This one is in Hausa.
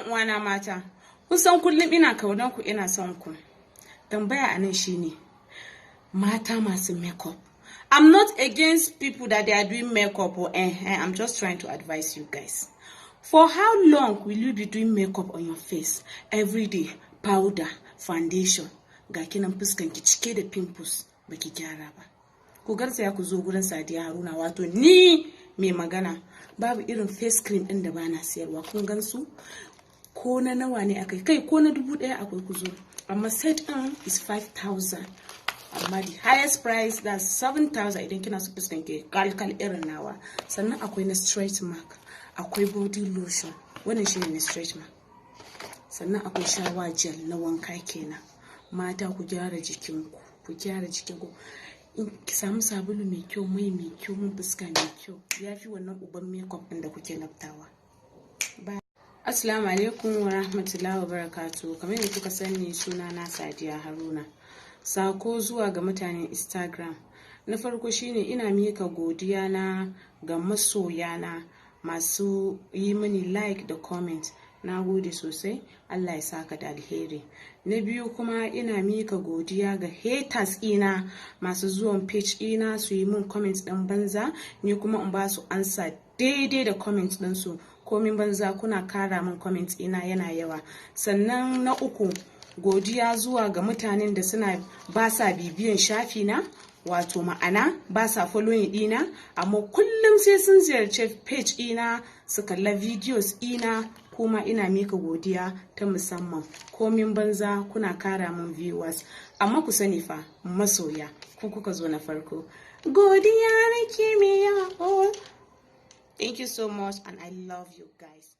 'yan uwana mata, kun san kullum ina kaunan ku, ina son ku. Tambaya anan shine mata masu makeup. I'm not against people that they are doing makeup or I'm just trying to advise you guys. For how long will you be doing makeup on your face every day? Powder, foundation, ga kinan fuskan ki cike da pimples baki gyara ba. Ku garzaya ku zo gurin Sadiya Haruna, wato ni mai magana. Babu irin face cream din da bana siyarwa, kun gansu ko na nawa ne akai, kai ko na 1000 akwai ku zo, amma set on is 5000, amma the highest price that's 7000 idan kina so fuskan ki kalkal irin nawa. Sannan akwai na stretch mark, akwai body lotion, wannan shine na stretch mark. Sannan akwai shower gel na wanka kenan. Mata ku gyara jikinku, ku gyara jikinku. In ki samu sabulu mai kyau, mai mai kyau, mun fuska mai kyau, yafi wannan uban makeup din da kuke naftawa. Assalamu alaikum wa rahmatullahi wa barakatuh. Kamar yadda kuka sani, suna na Sadiya Haruna. Sako zuwa ga mutanen Instagram. Na farko shine ina mika godiya na ga masoyana masu yi mini like da comment. Na gode sosai, Allah ya saka da alheri. Na biyu kuma ina mika godiya ga haters ina masu zuwan page ina su yi min comment ɗin banza, ni kuma in ba su ansa daidai da comment ɗin su. Komin banza kuna kara min comment ina yana yawa. Sannan na uku, godiya zuwa ga mutanen da ba sa bibiyan shafi na, wato ma'ana ba sa following dina, amma kullum sai sun ziyarci page ina su kalla videos ina. Kuma ina mika godiya ta musamman. Komin banza kuna kara min viewers, amma ku sani fa masoya ku kuka zo na farko. Godiya nake mai yawa. Thank you so much and I love you guys.